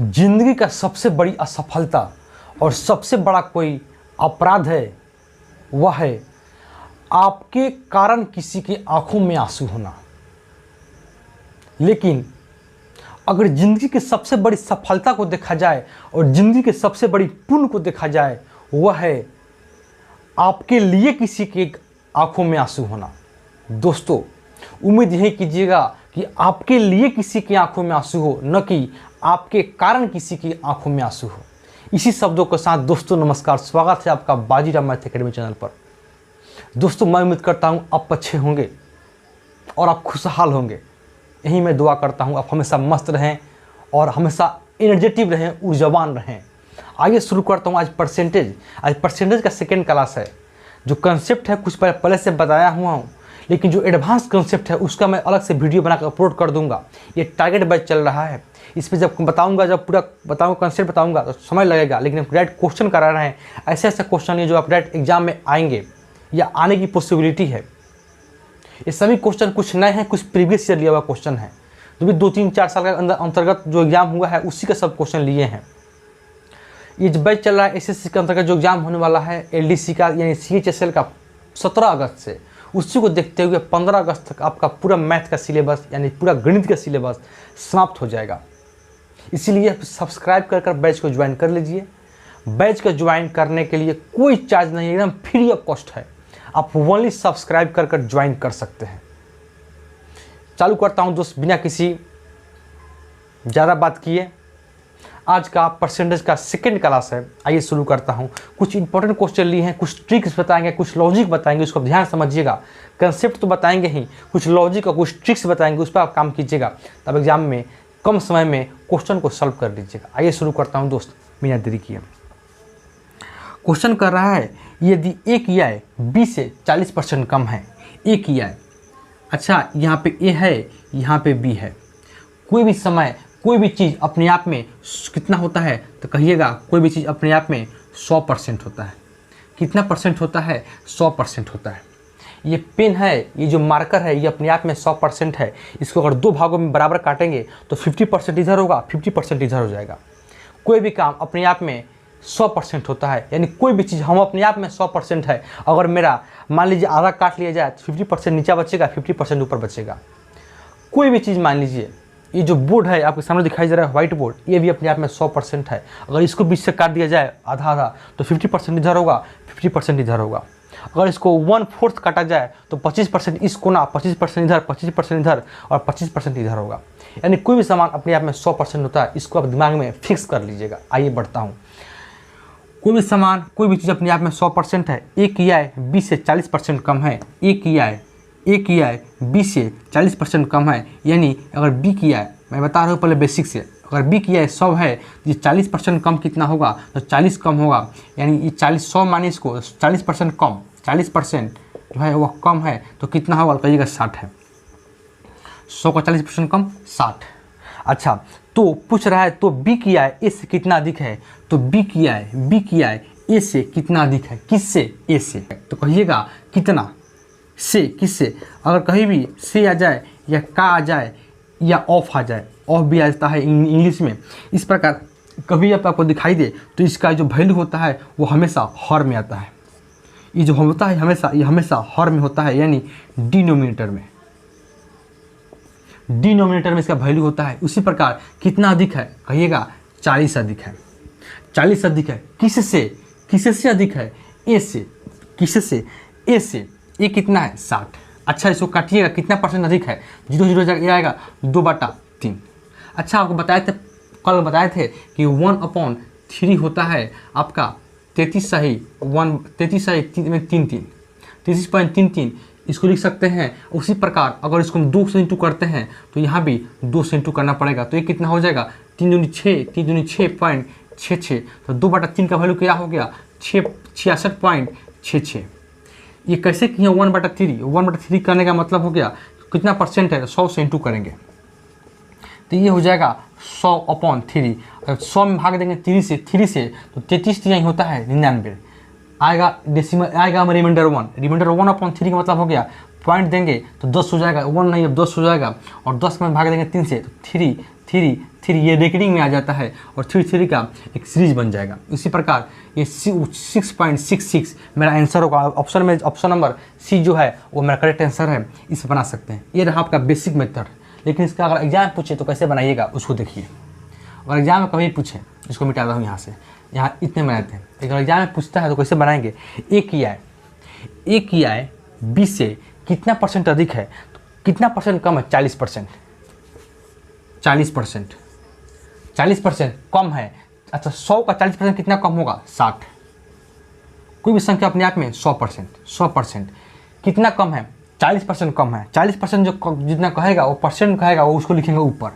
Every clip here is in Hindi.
जिंदगी का सबसे बड़ी असफलता और सबसे बड़ा कोई अपराध है, वह है आपके कारण किसी की आंखों में आंसू होना। लेकिन अगर ज़िंदगी की सबसे बड़ी सफलता को देखा जाए और ज़िंदगी के सबसे बड़ी पुण्य को देखा जाए, वह है आपके लिए किसी के आंखों में आंसू होना। दोस्तों, उम्मीद यही कीजिएगा कि आपके लिए किसी की आंखों में आंसू हो, न कि आपके कारण किसी की आंखों में आंसू हो। इसी शब्दों के साथ दोस्तों नमस्कार, स्वागत है आपका बाजीराव मैथ एकेडमी चैनल पर। दोस्तों, मैं उम्मीद करता हूँ आप अच्छे होंगे और आप खुशहाल होंगे। यही मैं दुआ करता हूँ आप हमेशा मस्त रहें और हमेशा एनर्जेटिव रहें, ऊर्जावान रहें। आइए शुरू करता हूँ आज परसेंटेज का सेकेंड क्लास है। जो कंसेप्ट है कुछ पहले से बताया हुआ हूँ, लेकिन जो एडवांस कंसेप्ट है उसका मैं अलग से वीडियो बनाकर अपलोड कर दूंगा। ये टारगेट बैच चल रहा है। इस पर जब बताऊंगा, जब पूरा बताऊंगा कंसेप्ट बताऊंगा तो समय लगेगा, लेकिन हम डायरेक्ट क्वेश्चन करा रहे हैं। ऐसे ऐसे क्वेश्चन है जो आप डायरेक्ट एग्जाम में आएंगे या आने की पॉसिबिलिटी है। ये सभी क्वेश्चन कुछ नए हैं, कुछ प्रीवियस ईयर लिया हुआ क्वेश्चन है, जो भी 2-3-4 साल के अंदर अंतर्गत जो एग्जाम हुआ है उसी का सब क्वेश्चन लिए हैं। ये जो बैच चल रहा है एसएससी के अंतर्गत जो एग्जाम होने वाला है एलडीसी का यानी सीएचएसएल का 17 अगस्त से, उसी को देखते हुए 15 अगस्त तक आपका पूरा मैथ का सिलेबस यानी पूरा गणित का सिलेबस समाप्त हो जाएगा। इसीलिए सब्सक्राइब कर बैच को ज्वाइन कर लीजिए। बैच को ज्वाइन करने के लिए कोई चार्ज नहीं, एकदम फ्री ऑफ कॉस्ट है। आप ओनली सब्सक्राइब कर ज्वाइन कर सकते हैं। चालू करता हूं दोस्त, बिना किसी ज़्यादा बात किए। आज का परसेंटेज का सेकंड क्लास है। आइए शुरू करता हूं। कुछ इंपॉर्टेंट क्वेश्चन लिए हैं, कुछ ट्रिक्स बताएंगे, कुछ लॉजिक बताएंगे, उसको ध्यान समझिएगा। कंसेप्ट तो बताएंगे ही, कुछ लॉजिक और कुछ ट्रिक्स बताएंगे, उस पर आप काम कीजिएगा, तब एग्जाम में कम समय में क्वेश्चन को सॉल्व कर लीजिएगा। आइए शुरू करता हूँ दोस्त, बिना देरी किए। क्वेश्चन कर रहा है यदि ए की आय बी से 40% कम है। ए की आय, अच्छा यहाँ पे ए है, यहाँ पे बी है। कोई भी समय कोई भी चीज़ अपने आप में कितना होता है तो कहिएगा, कोई भी चीज़ अपने आप में 100% होता है। कितना परसेंट होता है? 100% होता है। ये पेन है, ये जो मार्कर है, ये अपने आप में 100% है। इसको अगर दो भागों में बराबर काटेंगे तो 50% इधर होगा, 50% इधर हो जाएगा। कोई भी काम अपने आप में 100% होता है, यानी कोई भी चीज़ हम अपने आप में 100% है। अगर मेरा मान लीजिए आधा काट लिया जाए तो 50% नीचे बचेगा, 50% ऊपर बचेगा। कोई भी चीज़ मान लीजिए, ये जो बोर्ड है आपके सामने दिखाई दे रहा है व्हाइट बोर्ड, ये भी अपने आप में 100% है। अगर इसको बीच से काट दिया जाए आधा आधा तो 50% इधर होगा, 50% इधर होगा। अगर इसको 1/4 काटा जाए तो 25% इस कोना, 25% इधर, 25% इधर और 25% इधर होगा। यानी कोई भी सामान अपने आप में 100% होता है। इसको आप दिमाग में फिक्स कर लीजिएगा। आइए बढ़ता हूँ। कोई भी सामान कोई भी चीज़ अपने आप में 100% है। ए की आय बी से 40% कम है। ए की आय बी से 40% कम है, यानी अगर बी की आय, मैं बता रहा हूँ पहले बेसिक से, अगर बी की आय 100 है तो ये 40% कम कितना होगा तो 40 कम होगा। यानी ये 40, 100 माने इसको 40% कम, 40% जो है वह कम है तो कितना होगा कहिएगा 60 है। 100 का 40% कम 60। अच्छा, तो पूछ रहा है तो बी की आय ए से कितना अधिक है, तो बी की आय ए से कितना अधिक है। किससे? ए से। तो कहिएगा कितना से, किससे? अगर कहीं भी से आ जाए या का आ जाए या ऑफ आ जाए, ऑफ भी आ जाता है इंग्लिश में, इस प्रकार कभी आपको दिखाई दे तो इसका जो वैल्यू होता है वो हमेशा हर में आता है। ये जो होता है हमेशा, ये हमेशा हर में होता है, यानी डिनोमिनेटर में इसका वैल्यू होता है। उसी प्रकार कितना अधिक है कहिएगा 40 अधिक है। 40 अधिक है किससे अधिक है? ए से। किससे? ए से। ये कितना है? 60। अच्छा, इसको काटिएगा, कितना परसेंट अधिक है? 0 ये आएगा 2/3। अच्छा, आपको कल बताए थे कि 1/3 होता है आपका 33.33। इसको लिख सकते हैं। उसी प्रकार अगर इसको हम 2 से इंटू करते हैं तो यहाँ भी 2 से इंटू करना पड़ेगा। तो ये कितना हो जाएगा? 3 दूनी 6.66। तो 2/3 का वैल्यू क्या हो गया? 66.66। ये कैसे किए? 1/3 करने का मतलब हो गया कितना परसेंट है? 100 से इंटू करेंगे तो ये हो जाएगा 100/3। अगर 100 में भाग देंगे 3 से तो 33 यहीं होता है 99 आएगा। डेसिमल आएगा रिमाइंडर 1। रिमाइंडर 1/3 का मतलब हो गया पॉइंट देंगे तो 10 हो जाएगा, 1 नहीं अब 10 हो जाएगा, और 10 में भाग देंगे 3 से तो 3 3 3 ये रेकरिंग में आ जाता है और 3 3 का एक सीरीज बन जाएगा। इसी प्रकार ये 6.66 मेरा आंसर होगा। ऑप्शन में ऑप्शन नंबर सी जो है वो मेरा करेक्ट आंसर है, इसे बना सकते हैं। ये रहा आपका बेसिक मेथड। लेकिन इसका अगर एग्जाम पूछे तो कैसे बनाइएगा उसको देखिए। और एग्जाम में कभी पूछे, इसको मिटा रहा हूँ यहाँ से, यहाँ इतने बनाते हैं। लेकिन एग्जाम में पूछता है तो कैसे बनाएंगे। ए किया है बी से कितना परसेंट अधिक है, तो कितना परसेंट कम है, 40%। 40% कम है। अच्छा 100 का 40% कितना कम होगा, 60। कोई भी संख्या अपने आप में 100% कितना कम है, 40% कम है। 40% जो जितना कहेगा वो परसेंट कहेगा वो उसको लिखेंगे ऊपर।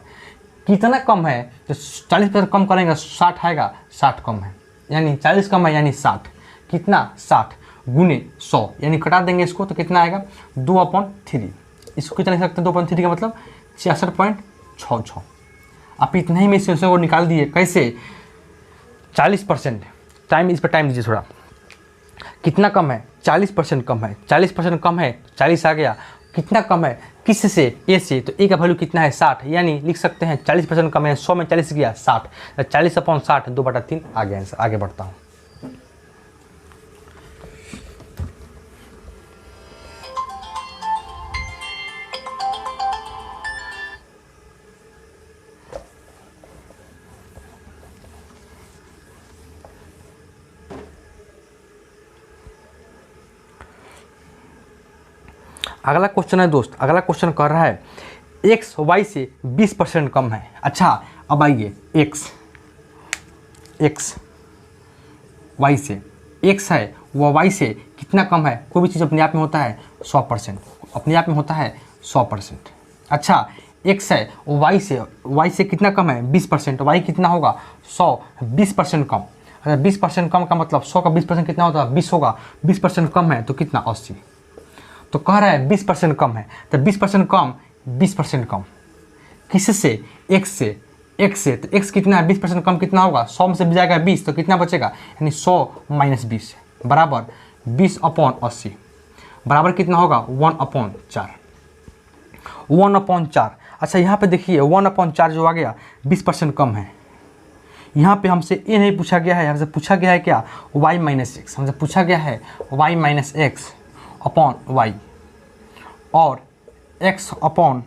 कितना कम है, तो 40% कम करेंगे 60 आएगा, 60 कम है, यानी 40 कम है यानी 60। कितना, 60 गुने 100, यानी कटा देंगे इसको तो कितना आएगा, 2/3। इसको कितना लिख सकते हैं, 2/3 का मतलब 66.66। आप इतना ही में इस को निकाल दिए। कैसे, 40%, टाइम इस पर टाइम दीजिए थोड़ा। कितना कम है, 40% कम है। 40% कम है, 40 आ गया। कितना कम है, किस से, ए से, तो ए का वैल्यू कितना है, 60। यानी लिख सकते हैं 40% कम है, 100 में 40 गया 60, 40/60 2/3 आ गया आंसर। आगे बढ़ता हूँ। अगला क्वेश्चन है दोस्त, अगला क्वेश्चन कर रहा है x y से 20% कम है। अच्छा अब आइए, x y से, x है वो y से कितना कम है। कोई भी चीज़ अपने आप में होता है 100%, अपने आप में होता है 100%। अच्छा x है वो y से कितना कम है, 20%। y कितना होगा, 100, 20% कम। अच्छा 20% कम का मतलब 100 का 20% कितना होता है, 20 होगा। 20% कम है तो कितना, 80। तो कह रहा है 20% कम है, तो 20% कम 20% कम किससे, x से। तो x कितना है, 20% कम कितना होगा, 100 में से जाएगा 20 तो कितना बचेगा, यानी 100 - 20 बराबर 20/80 बराबर कितना होगा, 1/4। 1/4। अच्छा यहाँ पे देखिए 1/4 जो आ गया 20% कम है। यहाँ पे हमसे ये नहीं पूछा गया है, हमसे पूछा गया है क्या, y - x। हमसे पूछा गया है y - x अपॉन y और x अपॉन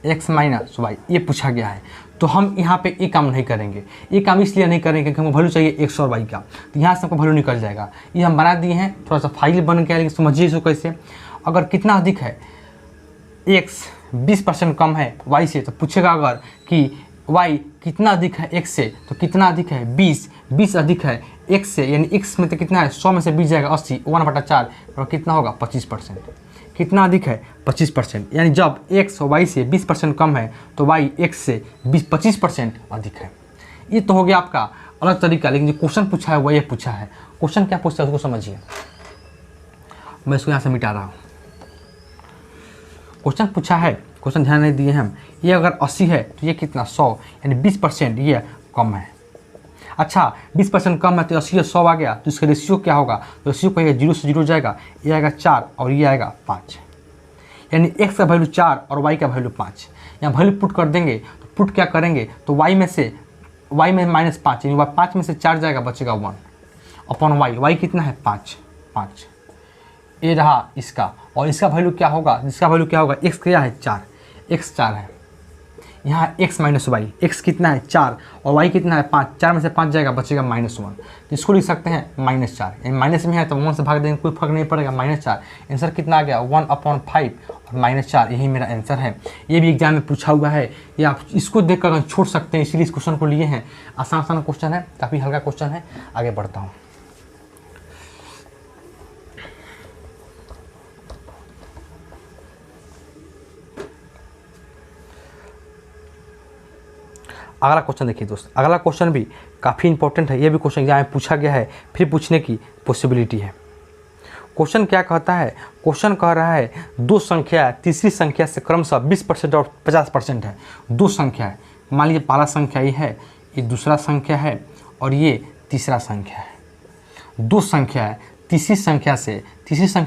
x - y, ये पूछा गया है। तो हम यहाँ पे ये काम नहीं करेंगे। ये काम इसलिए नहीं करेंगे क्योंकि हमको वैल्यू चाहिए x और y का, तो यहाँ से हमको वैल्यू निकल जाएगा। ये हम बना दिए हैं, थोड़ा सा फाइल बन गया, लेकिन समझिए इसको कैसे। अगर कितना अधिक है, x 20% कम है y से, तो पूछेगा अगर कि y कितना अधिक है x से, तो कितना अधिक है, 20 अधिक है x से, यानी x में तो कितना है, 100 में से 20 जाएगा 80, 1/4 और कितना होगा, 25%। कितना अधिक है, 25%। यानी जब x y से 20% कम है तो y x से 25% अधिक है। ये तो हो गया आपका अलग तरीका, लेकिन जो क्वेश्चन पूछा है वो ये पूछा है। क्वेश्चन क्या पूछता है उसको समझिए। मैं इसको यहाँ से मिटा रहा हूँ। क्वेश्चन पूछा है, क्वेश्चन ध्यान नहीं दिए हम। ये अगर 80 है तो ये कितना, 100, यानी 20% ये कम है। अच्छा 20% कम है तो 80 और 100 आ गया, तो इसका रेशियो क्या होगा, तो रेशियो कहेगा 0 से 0 जाएगा, ये आएगा 4 और ये आएगा 5, यानी x का वैल्यू 4 और y का वैल्यू 5। यहाँ वैल्यू पुट कर देंगे, तो पुट क्या करेंगे, तो y में -5, यानी 5 में से 4 जाएगा, बचेगा 1 अपॉन y कितना है, 5। ये रहा इसका, और इसका वैल्यू क्या होगा, इसका वैल्यू क्या होगा, x क्या है, 4, x 4 है। यहाँ x - y, x कितना है, 4 और y कितना है, 5, 4 में से 5 जाएगा, बचेगा -1। तो इसको लिख सकते हैं -4, यानी माइनस में है तो 1 से भाग देंगे, कोई फर्क नहीं पड़ेगा, -4। आंसर कितना आ गया, 1/5 और -4, यही मेरा आंसर है। ये भी एग्जाम में पूछा हुआ है, ये आप इसको देख कर छोड़ सकते हैं, इसीलिए इस क्वेश्चन को लिए हैं। आसान क्वेश्चन है, काफ़ी हल्का क्वेश्चन है। आगे बढ़ता हूँ। अगला क्वेश्चन देखिए दोस्त, अगला क्वेश्चन भी काफ़ी इंपॉर्टेंट है। ये भी क्वेश्चन एग्जाम में पूछा गया है, फिर पूछने की पॉसिबिलिटी है। क्वेश्चन क्या कहता है, क्वेश्चन कह रहा है दो संख्या तीसरी संख्या से क्रमशः 20% और 50% है। दो संख्या है, मान लीजिए पहला संख्या ये है, ये दूसरा संख्या है और ये तीसरा संख्या है। दो संख्या है, तीसरी संख्या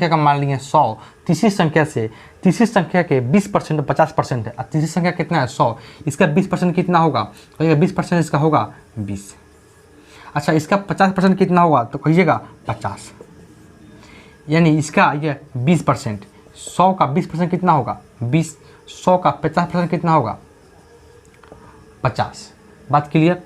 का मान लिए 100, तीसरी संख्या के 20% 50% है। और तीसरी संख्या कितना है 100, इसका 20% कितना होगा, कहिएगा 20% इसका होगा 20। अच्छा इसका 50% कितना होगा तो कहिएगा 50, यानी इसका ये 20%, 100 का 20% कितना होगा 20, 100 का 50% कितना होगा 50। बात क्लियर।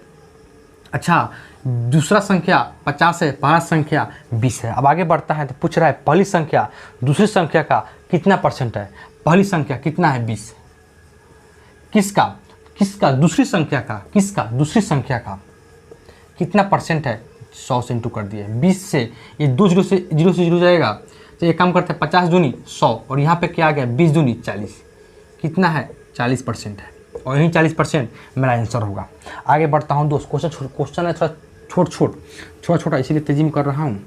अच्छा दूसरा संख्या 50 है, पहला संख्या 20 है। अब आगे बढ़ता है तो पूछ रहा है पहली संख्या दूसरी संख्या का कितना परसेंट है। पहली संख्या कितना है 20, किसका दूसरी संख्या का कितना परसेंट है, 100 से इंटू कर दिए 20 से, ये 2 जीरो से जीरो जाएगा तो ये काम करते हैं 50 दूनी 100 और यहाँ पे क्या आ गया 20 दूनी 40, कितना है 40% है और यही 40% मेरा आंसर होगा। आगे बढ़ता हूँ दोस्त, क्वेश्चन है थोड़ा छोटा इसीलिए तेजी में कर रहा हूँ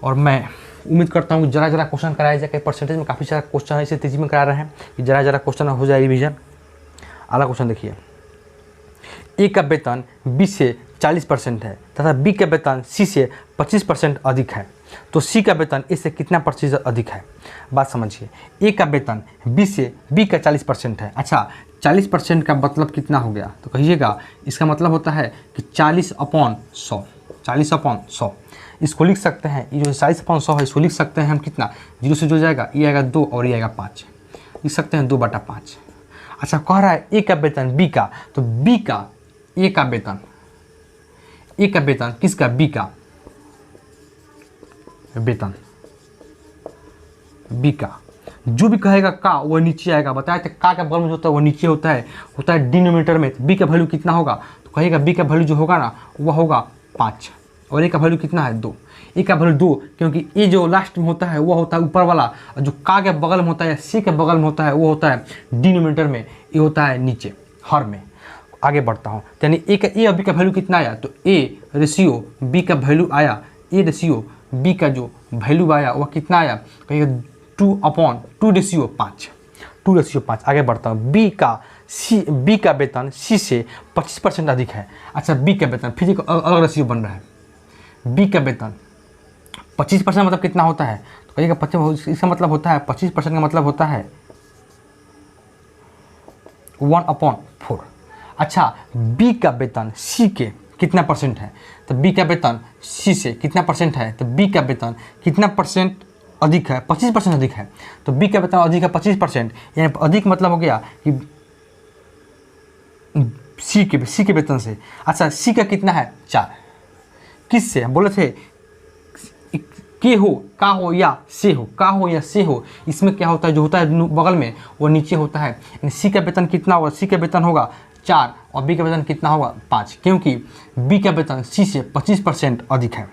और मैं उम्मीद करता हूँ कि जरा क्वेश्चन कराया जाए। कई परसेंटेज में काफ़ी सारा क्वेश्चन है इसे तेजी में करा रहे हैं कि जरा क्वेश्चन हो जाए रिवीजन। अगला क्वेश्चन देखिए, ए का वेतन बी से 40% है तथा बी का वेतन सी से 25% अधिक है, तो सी का वेतन ए से कितना प्रतिशत अधिक है। बात समझिए, ए का वेतन बी का 40% है। अच्छा 40% का मतलब कितना हो गया तो कहिएगा इसका मतलब होता है कि 40/100, इसको लिख सकते हैं। ये जो 40/100 है इसको लिख सकते हैं हम कितना, 0 से जुड़ जाएगा, ये आएगा 2 और ये आएगा 5, लिख सकते हैं 2/5। अच्छा कह रहा है ए का वेतन बी का, तो बी का ए का वेतन किसका, बी का वेतन, बी का जो भी कहेगा का वो नीचे आएगा। बताया था का बगल में जो होता है वो नीचे होता है डिनोमिनेटर में। तो बी का वैल्यू कितना होगा तो कहेगा बी का वैल्यू जो होगा ना वो होगा 5 और ए का वैल्यू कितना है 2। ए का वैल्यू 2 क्योंकि ए जो लास्ट में होता है वो होता है ऊपर वाला और जो का के बगल में होता है या सी के बगल में होता है वो होता है डिनोमिनेटर में, ये होता है नीचे हर में। आगे बढ़ता हूँ, यानी ए और बी का वैल्यू कितना आया तो ए रेशियो बी का वैल्यू आया, ए रेशियो बी का जो वैल्यू आया वह कितना आया, कहिएगा 2/5। आगे बढ़ता हूँ, बी का वेतन सी से 25% अधिक है। अच्छा बी का वेतन फिर एक अलग रेशियो बन रहा है, बी का वेतन 25% मतलब कितना होता है तो कहिएगा 25, इसका मतलब होता है 25% का मतलब होता है 1/4। अच्छा बी का वेतन सी के कितना परसेंट है तो बी का वेतन सी से कितना परसेंट है तो बी का वेतन कितना परसेंट अधिक है, 25% अधिक है। तो बी का वेतन अधिक है 25%, यानी अधिक मतलब हो गया कि सी के वेतन से। अच्छा सी का कितना है 4, किस से हम बोले थे के हो, का हो या से हो, इसमें क्या होता है जो होता है बगल में वो नीचे होता है। यानी सी का वेतन कितना होगा, सी का वेतन होगा 4 और बी का वेतन कितना होगा 5, क्योंकि बी का वेतन सी से 25% अधिक है।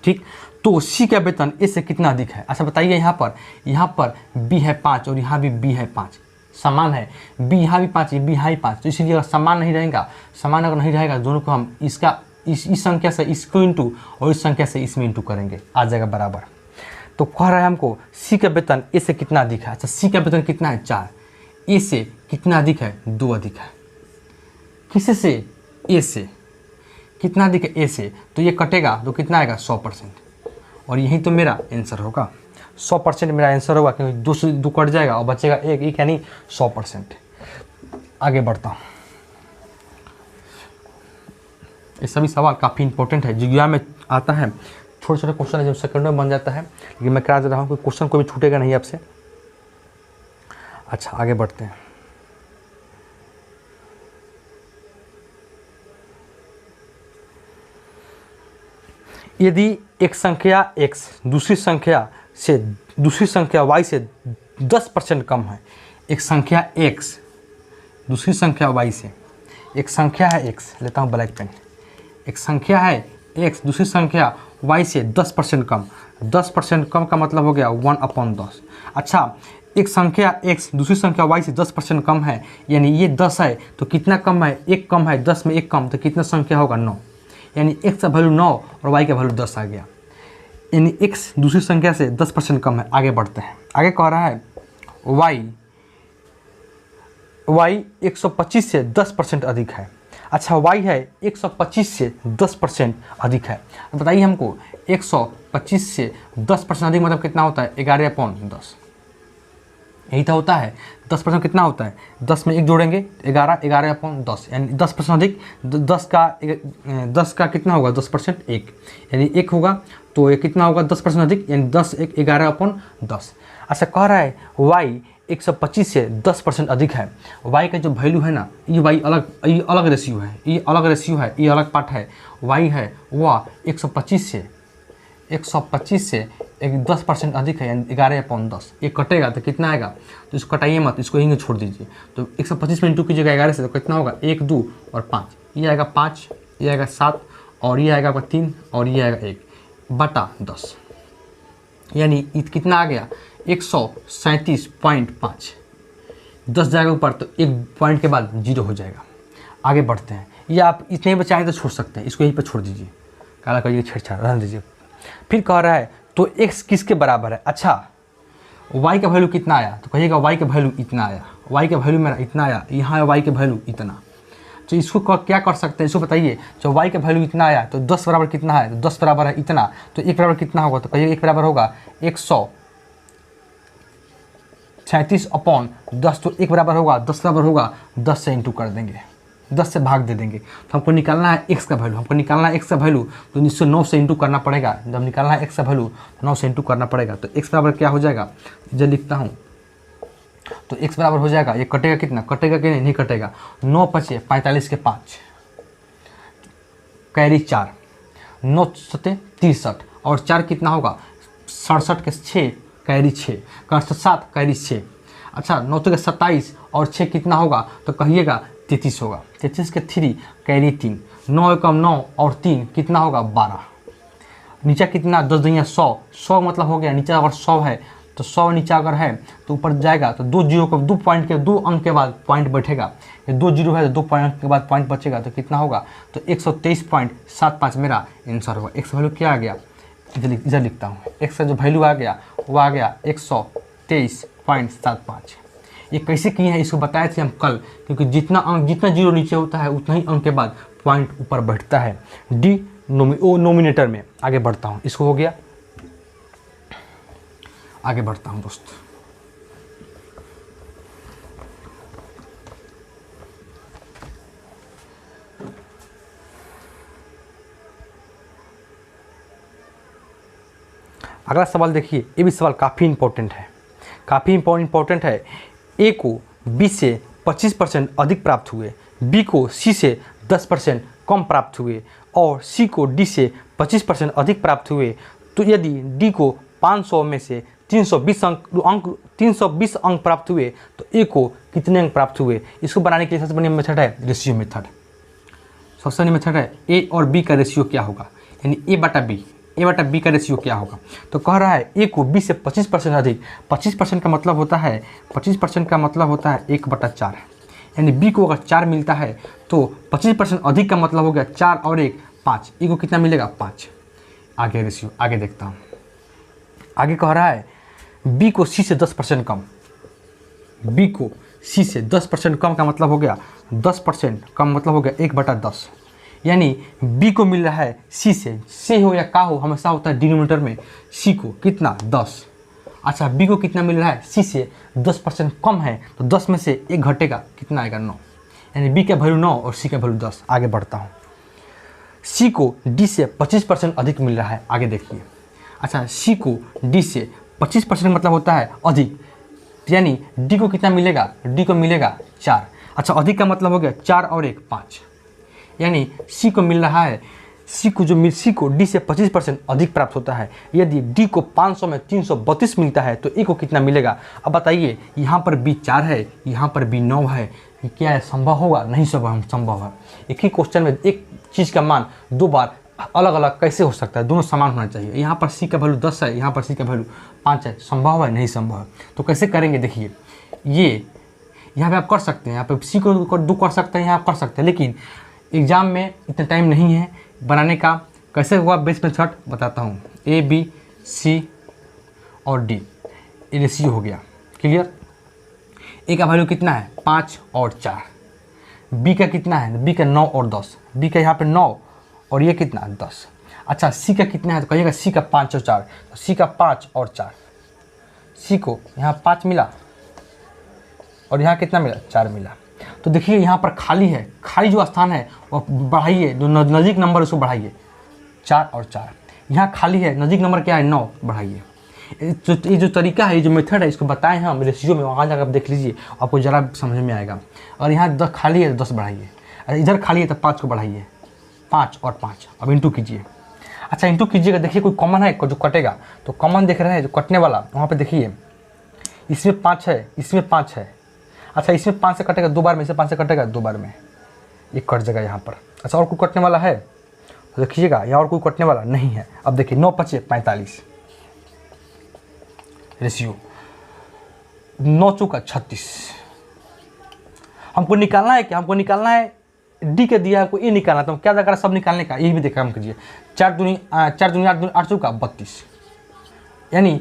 ठीक, तो सी का वेतन ए से कितना अधिक है। अच्छा बताइए यहाँ पर बी है 5 और यहाँ भी बी है 5, समान है, बी यहाँ भी 5 बी यहाँ भी 5, तो इसीलिए अगर समान नहीं रहेगा दोनों को हम इस संख्या से इसको इंटू और इस संख्या से इसमें इंटू करेंगे, आ जाएगा बराबर। तो कह रहा है हमको सी का वेतन ए से कितना अधिक है। अच्छा सी का वेतन कितना है 4, ए से कितना अधिक है 2 अधिक है, किससे से ए से कितना अधिक है ए से, तो ये कटेगा तो कितना आएगा 100% और यही तो मेरा आंसर होगा, 100% मेरा आंसर होगा क्योंकि 2 से 2 कट जाएगा और बचेगा 1 यानी 100%। आगे बढ़ता हूँ, ये सभी सवाल काफ़ी इंपॉर्टेंट है, एग्जाम में आता है, छोटे क्वेश्चन है जो सेकंडों में बन जाता है, लेकिन मैं करा दे रहा हूँ कि क्वेश्चन कोई भी छूटेगा नहीं आपसे। अच्छा आगे बढ़ते हैं, यदि एक संख्या x दूसरी संख्या y से 10% कम है, एक संख्या x दूसरी संख्या y से, एक संख्या है x, लेता हूँ ब्लैक पेन, एक संख्या है x दूसरी संख्या y से 10% कम, 10% कम का मतलब हो गया 1/10। अच्छा एक संख्या x दूसरी संख्या y से 10% कम है, यानी ये 10 है तो कितना कम है, 1 कम है, 10 में 1 कम तो कितना संख्या होगा 9, यानी x का वैल्यू 9 और y का वैल्यू 10 आ गया, यानी x दूसरी संख्या से 10% कम है। आगे बढ़ते हैं, आगे कह रहा है y 125 से 10% अधिक है। अच्छा y है 125 से 10% अधिक है। बताइए हमको 125 से 10% अधिक मतलब कितना होता है 11/10। यही तो होता है 10% कितना होता है 10 में 1 जोड़ेंगे 11, 11/10 यानी 10% अधिक 10 का कितना होगा 10% 1 यानी 1 होगा, तो ये कितना होगा 10% अधिक यानी 10 1 11/10। अच्छा कह रहा है y 125 से 10% अधिक है। y का जो वैल्यू है ना ये y ये अलग रेशियो है, ये अलग रेशियो है, ये अलग पार्ट है। y है वह 125 से एक 10% अधिक है यानी 11/10। ये कटेगा तो कितना आएगा, तो इसको कटाइए मत, इसको यहीं छोड़ दीजिए। तो 125 में इंटू कीजिएगा 11 से तो कितना होगा 1 2 और 5, ये आएगा 5, ये आएगा 7 और ये आएगा 3 और ये आएगा 1/10 यानी कितना आ गया 137.5। 10 जाएगा ऊपर तो एक पॉइंट के बाद 0 हो जाएगा। आगे बढ़ते हैं, ये आप इतने बचाएँ तो छोड़ सकते हैं, इसको यहीं पर छोड़ दीजिए, काला करिए छेड़छाड़ रहने दीजिए। फिर कह रहा है तो x किसके बराबर है। अच्छा y का वैल्यू कितना आया, तो कहिएगा y का वैल्यू इतना आया, y का वैल्यू मेरा इतना आया, यहाँ है y का वैल्यू इतना। तो इसको क्या कर सकते हैं, इसको बताइए। जो y का वैल्यू इतना आया तो 10 बराबर कितना है, तो 10 बराबर है इतना, तो 1 बराबर कितना होगा, तो कहिए 1 बराबर होगा 137/10। तो 1 बराबर होगा 10 बराबर होगा 10 से इंटू कर देंगे, 10 से भाग दे देंगे। तो हमको निकालना है x का वैल्यू, हमको निकालना है x का वैल्यू, तो 9 से इंटू करना पड़ेगा। जब निकालना है x का वैल्यू 9 से इंटू करना पड़ेगा। तो x बराबर क्या हो जाएगा, जो लिखता हूँ तो x बराबर हो जाएगा, ये कटेगा कितना, कटेगा कि नहीं कटेगा, 9 × 5 = 45 के 5 कैरी 4, 9 × 63 और 4 कितना होगा 67 के 6 कैरी 6 7 कैरी 6। अच्छा 9 × 27 और 6 कितना होगा, तो कहिएगा 33 होगा, 33 के 3 कैरी 3, 9 × 9 और 3 कितना होगा 12। नीचे कितना 10 दुनिया 100, 100 मतलब हो गया, नीचे अगर 100 है तो 100 नीचे अगर है तो ऊपर जाएगा तो 2 जीरो को 2 पॉइंट के 2 अंक के बाद पॉइंट बैठेगा। ये 2 जीरो है तो 2 पॉइंट के बाद पॉइंट बचेगा, तो कितना होगा, तो 123.75 मेरा आंसर होगा। x वैल्यू क्या आ गया, इधर लिखता हूँ, x का जो वैल्यू आ गया वो आ गया 123.75। ये कैसे किए हैं इसको बताए थे हम कल, क्योंकि जितना जीरो नीचे होता है उतना ही अंक के बाद पॉइंट ऊपर बैठता है नोमिनेटर में। आगे बढ़ता हूँ, इसको हो गया, आगे बढ़ता हूँ दोस्त। अगला सवाल देखिए, ये भी सवाल काफ़ी इंपॉर्टेंट है, काफ़ी इंपॉर्टेंट है। ए को बी से 25% अधिक प्राप्त हुए, बी को सी से 10% कम प्राप्त हुए और सी को डी से 25% अधिक प्राप्त हुए, तो यदि डी को 500 में से 320 अंक प्राप्त हुए तो ए को कितने अंक प्राप्त हुए। इसको बनाने के लिए सबसे बढ़िया मेथड है रेशियो मेथड। सबसे बढ़िया मेथड है ए और बी का रेशियो क्या होगा, यानी ए बटा बी का रेशियो क्या होगा। तो कह रहा है ए को बी से 25% अधिक, 25% का मतलब होता है 1/4 यानी बी को अगर 4 मिलता है तो 25% अधिक का मतलब हो गया 4 और 1 5, ए को कितना मिलेगा 5। आगे रेशियो आगे देखता हूँ। आगे कह रहा है बी को सी से 10% कम, बी को सी से 10% कम का मतलब हो गया 10% कम मतलब हो गया 1/10 यानी बी को मिल रहा है सी से हो या का हो हमेशा होता है डिनोमिनेटर में सी को कितना 10। अच्छा बी को कितना मिल रहा है सी से 10% कम है तो 10 में से 1 घटेगा कितना आएगा 9, यानी बी का वैल्यू 9 और सी का वैल्यू 10। आगे बढ़ता हूँ, सी को डी से 25% अधिक मिल रहा है। आगे देखिए, अच्छा सी को डी से 25% मतलब होता है अधिक, यानी डी को कितना मिलेगा, डी को मिलेगा 4। अच्छा अधिक का मतलब हो गया 4 और 1 5, यानी सी को मिल रहा है सी को डी से 25% अधिक प्राप्त होता है। यदि डी को 500 में 332 मिलता है तो ए को कितना मिलेगा। अब बताइए यहाँ पर बी 4 है, यहाँ पर बी 9 है, ये क्या है संभव होगा, नहीं संभव है। एक ही क्वेश्चन में एक चीज़ का मान 2 बार अलग अलग कैसे हो सकता है, दोनों समान होना चाहिए। यहाँ पर सी का वैल्यू 10 है, यहाँ पर सी का वैल्यू 5 है, संभव है नहीं संभव है। तो कैसे करेंगे देखिए, ये यहाँ पे आप कर सकते हैं, यहाँ पे सी को 2 कर सकते हैं, यहाँ कर सकते हैं, लेकिन एग्ज़ाम में इतना टाइम नहीं है बनाने का। कैसे हुआ बेस मेथड बताता हूँ। ए बी सी और डी ये रेशियो हो गया, क्लियर। ए का वैल्यू कितना है 5 और 4, बी का कितना है, बी का 9 और 10, बी का यहाँ पे 9 और ये कितना 10। अच्छा सी का कितना है तो कहिएगा सी का 5 और 4, तो सी का 5 और 4, सी को यहाँ 5 मिला और यहाँ कितना मिला 4 मिला। तो देखिए यहाँ पर खाली है, खाली जो स्थान है वो बढ़ाइए, जो नज़दीक नंबर उसको बढ़ाइए, 4 और 4। यहाँ खाली है, नज़दीक नंबर क्या है 9, बढ़ाइए। ये जो तरीका है, ये जो मेथड है, इसको बताएं हम रेशियो में, वहाँ जाकर आप देख लीजिए, आपको ज़रा समझ में आएगा। और यहाँ 10 खाली है तो 10 बढ़ाइए, इधर खाली है तो 5 को बढ़ाइए, 5 और 5। अब इंटू कीजिए। अच्छा इंटू कीजिएगा, देखिए कोई कॉमन है जो कटेगा, तो कॉमन देख रहे हैं जो कटने वाला, वहाँ पे देखिए इसमें 5 है, इसमें 5 है। अच्छा इसमें 5 से कटेगा 2 बार में, इसमें 5 से कटेगा 2 बार में, ये कट जाएगा यहाँ पर। अच्छा और कोई कटने वाला है तो देखिएगा, यहाँ और कोई कटने वाला नहीं है। अब देखिए 9 5 45 रेशियो, 9 चौका 36। हमको निकालना है क्या, हमको निकालना है डी के दिया है, हमको ए निकालना, तो क्या करना सब निकालने का, यही भी देखा हम कीजिए। 4 दूनी 8 चौका 32, यानी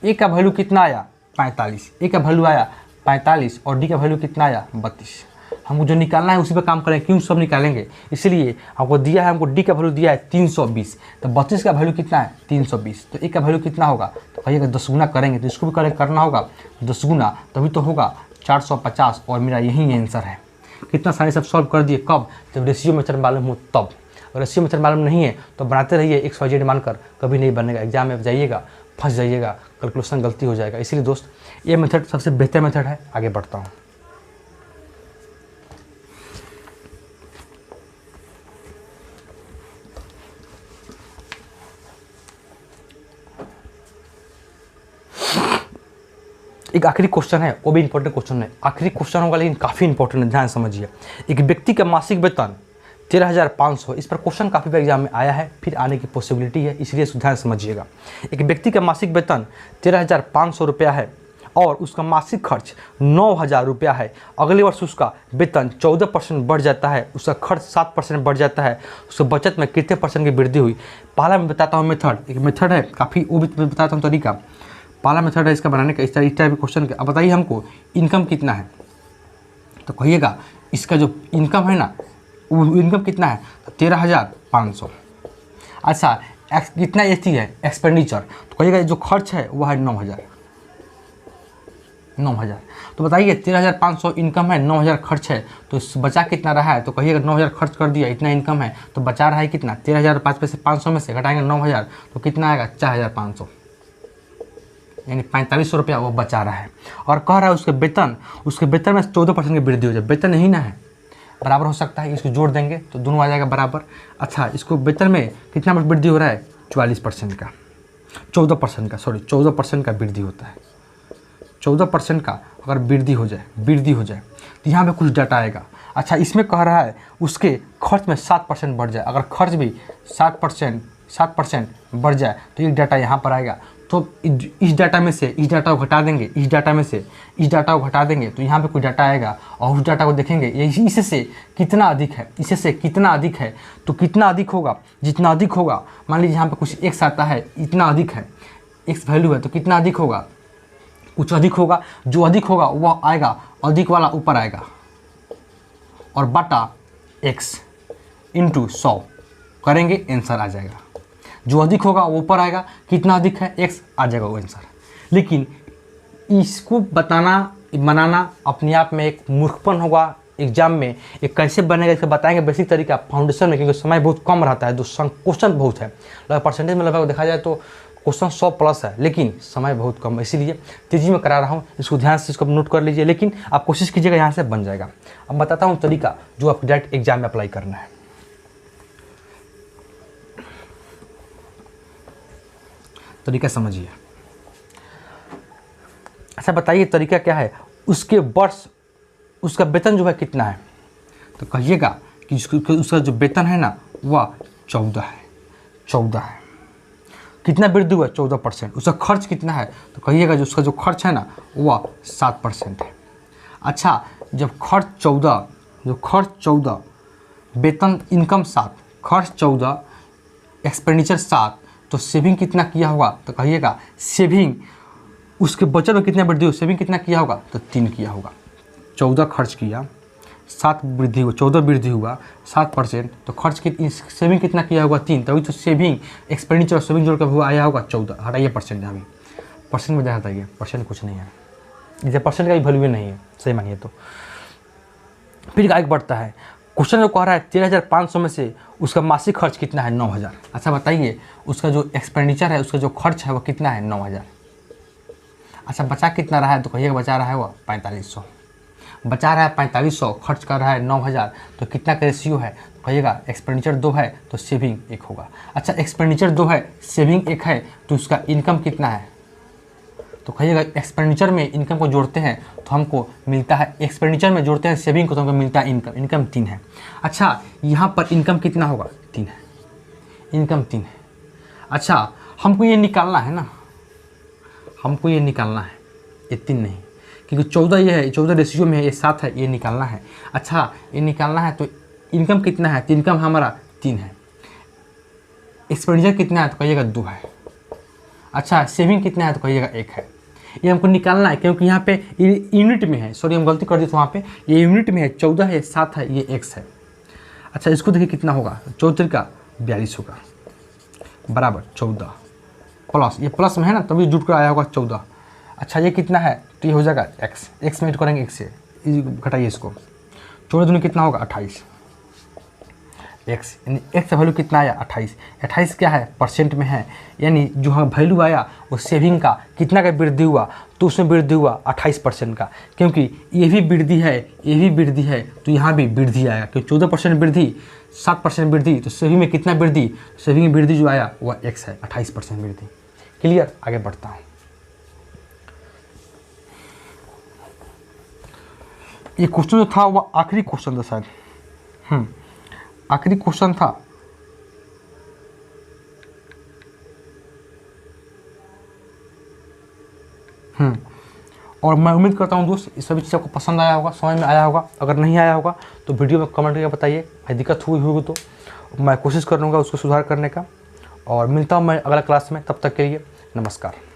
ए का वैल्यू कितना आया 45, ए का वैल्यू आया 45 और डी का वैल्यू कितना आया 32। हमको जो निकालना है उसी पे काम करें, क्यों सब निकालेंगे, इसलिए हमको दिया है, हमको डी का वैल्यू दिया है 320, तो 32 का वैल्यू कितना है 320, तो ए का वैल्यू कितना होगा, तो कहिएगा 10 गुना करेंगे, तो इसको भी करना होगा 10 गुना, तभी तो होगा 450। और मेरा यही आंसर है। कितना सारे सब सॉल्व कर दिए, कब, जब रेशियो मेथड मालूम हो तब। और रेशियो मेथड मालूम नहीं है तो बनाते रहिए XYZ मानकर, कभी नहीं बनेगा, एग्जाम में जाइएगा फंस जाइएगा, कैलकुलेशन गलती हो जाएगा। इसलिए दोस्त ये मेथड सबसे बेहतर मेथड है। आगे बढ़ता हूँ। एक आखिरी क्वेश्चन है, वो भी इंपॉर्टेंट क्वेश्चन है, आखिरी क्वेश्चन होगा लेकिन काफ़ी इंपॉर्टेंट है, ध्यान समझिए। एक व्यक्ति का मासिक वेतन 13,500, इस पर क्वेश्चन काफ़ी बार एग्जाम में आया है, फिर आने की पॉसिबिलिटी है, इसलिए ध्यान समझिएगा। एक व्यक्ति का मासिक वेतन 13,500 रुपया है और उसका मासिक खर्च 9,000 रुपया है। अगले वर्ष उसका वेतन 14% बढ़ जाता है, उसका खर्च 7% बढ़ जाता है, उसके बचत में कितने % की वृद्धि हुई। पहला मैं बताता हूँ मेथड, एक मेथड है काफ़ी, वो भी बताता हूँ तरीका। पहला मेथड है इसका बनाने का, इस टाइप के क्वेश्चन का। अब बताइए हमको इनकम कितना है, तो कहिएगा इसका जो इनकम है ना, वो इनकम कितना है, तो 13,500। अच्छा कितना ये है एक्सपेंडिचर, तो कहिएगा जो खर्च है वो है 9,000। तो बताइए 13,500 इनकम है, 9,000 खर्च है, तो बचा कितना रहा है, तो कहिएगा 9,000 खर्च कर दिया, इतना इनकम है, तो बचा रहा है कितना, 13,005 में से 500 में से घटाएंगे 9,000, तो कितना आएगा 4,500, यानी 4500 रुपया वो बचा रहा है। और कह रहा है उसके वेतन में 14% की वृद्धि हो जाए। वेतन नहीं ना है, बराबर हो सकता है, इसको जोड़ देंगे तो दोनों आ जाएगा बराबर। अच्छा इसको वेतन में कितना वृद्धि हो रहा है 44% का, 14% का, सॉरी 14% का वृद्धि होता है। 14% का अगर वृद्धि हो जाए तो यहाँ पे कुछ डाटा आएगा। अच्छा इसमें कह रहा है उसके खर्च में 7% बढ़ जाए, अगर खर्च भी 7% बढ़ जाए तो एक डाटा यहाँ पर आएगा। तो इस डाटा में से इस डाटा को घटा देंगे, इस डाटा में से इस डाटा को घटा देंगे तो यहाँ पे कोई डाटा आएगा, और उस डाटा को देखेंगे इससे कितना अधिक है, इससे कितना अधिक है, तो कितना अधिक होगा, जितना अधिक होगा, मान लीजिए यहाँ पे कुछ x आता है, इतना अधिक है, x वैल्यू है, तो कितना अधिक होगा, कुछ अधिक होगा, जो अधिक होगा वह आएगा, अधिक वाला ऊपर आएगा, और बटा x इंटू 100 करेंगे, आंसर आ जाएगा। जो अधिक होगा वो ऊपर आएगा, कितना अधिक है x आ जाएगा वो आंसर। लेकिन इसको बनाना अपने आप में एक मूर्खपन होगा। एग्जाम में ये कैसे बनेगा इसका बताएंगे बेसिक तरीका फाउंडेशन में, क्योंकि समय बहुत कम रहता है, क्वेश्चन बहुत है, लगभग परसेंटेज में लगभग देखा जाए तो क्वेश्चन 100+ है, लेकिन समय बहुत कम है, इसीलिए तेज़ी में करा रहा हूँ। इसको ध्यान से इसको नोट कर लीजिए, लेकिन आप कोशिश कीजिएगा यहाँ से बन जाएगा। अब बताता हूँ तरीका जो आप डायरेक्ट एग्जाम में अप्लाई करना है। तरीका समझिए। अच्छा बताइए तरीका क्या है, उसके वर्ष उसका वेतन जो है कितना है, तो कहिएगा कि उसका जो वेतन है ना वह 14 है। कितना वृद्धि हुआ 14%। उसका खर्च कितना है, तो कहिएगा जो उसका जो खर्च है ना वह 7% है। अच्छा जब खर्च 14, वेतन इनकम 7, खर्च 14, एक्सपेंडिचर 7, तो सेविंग कितना किया होगा, तो कहिएगा सेविंग उसके बचत में कितना वृद्धि हो, सेविंग कितना किया होगा, तो 3 किया होगा। 14 खर्च किया, 7 वृद्धि हुआ, 14 वृद्धि हुआ 7%, तो खर्च सेविंग कितना किया होगा 3, तभी तो सेविंग एक्सपेंडिचर और सेविंग जोड़ कर हुआ आया होगा 14। हटाइए परसेंट, यहाँ भी परसेंट में ज़्यादा हटाइए, परसेंट कुछ नहीं है, इसे परसेंट का भी वैल्यू नहीं है, सही मानिए तो। फिर आगे बढ़ता है, क्वेश्चन जो कह रहा है 13,500 में से उसका मासिक खर्च कितना है 9,000। अच्छा बताइए उसका जो एक्सपेंडिचर है, उसका जो खर्च है वो कितना है 9,000। अच्छा बचा कितना रहा है, तो कहिएगा बचा रहा है वो 4500, बचा रहा है 4500, खर्च कर रहा है 9,000, तो कितना का रेशियो है, तो कहिएगा एक्सपेंडिचर 2 है तो सेविंग 1 होगा। अच्छा एक्सपेंडिचर 2 है सेविंग 1 है, तो उसका इनकम कितना है, तो कहिएगा एक्सपेंडिचर में इनकम को जोड़ते हैं तो हमको मिलता है, एक्सपेंडिचर में जोड़ते हैं सेविंग को तो हमको मिलता है इनकम, इनकम 3 है। अच्छा यहाँ पर इनकम कितना होगा 3 है, इनकम 3 है। अच्छा हमको ये निकालना है ना, हमको ये निकालना है, ये 3 नहीं, क्योंकि 14 ये है, 14 रेशियो में है, ये 7 है, ये निकालना है। अच्छा ये निकालना है तो इनकम कितना है, तो इनकम हमारा 3 है, एक्सपेंडिचर कितना है तो कहिएगा 2 है। अच्छा सेविंग कितना है तो कहिएगा 1 है। ये हमको निकालना है क्योंकि यहाँ पे यूनिट में है, सॉरी हम गलती कर दिए थे वहाँ पे, ये यूनिट में है, 14 है, 7 है, ये x है। अच्छा इसको देखिए कितना होगा, 14 का 42 होगा बराबर 14 प्लस, ये प्लस में है ना तभी जुट कर आया होगा 14। अच्छा ये कितना है, तो ये हो जाएगा x में ऐड करेंगे x से, घटाइए इसको, 14 दूनी कितना होगा 28, x यानी x का वैल्यू कितना आया 28। 28 क्या है परसेंट में है, यानी जो हमें वैल्यू आया वो सेविंग का कितना का वृद्धि हुआ, तो उसमें वृद्धि हुआ 28% का, क्योंकि ये भी वृद्धि है, ये भी वृद्धि है, तो यहाँ भी वृद्धि आएगा, क्योंकि 14% वृद्धि 7% वृद्धि, तो सेविंग में कितना वृद्धि, सेविंग में वृद्धि जो आया वह x है 28% वृद्धि। क्लियर, आगे बढ़ता हूँ। ये क्वेश्चन जो था वह आखिरी क्वेश्चन था शायद, आखिरी क्वेश्चन था। और मैं उम्मीद करता हूँ दोस्त इस सभी चीज़ आपको पसंद आया होगा, समझ में आया होगा। अगर नहीं आया होगा तो वीडियो में कमेंट करके बताइए, भाई दिक्कत हुई होगी तो मैं कोशिश करूँगा उसको सुधार करने का। और मिलता हूँ मैं अगला क्लास में, तब तक के लिए नमस्कार।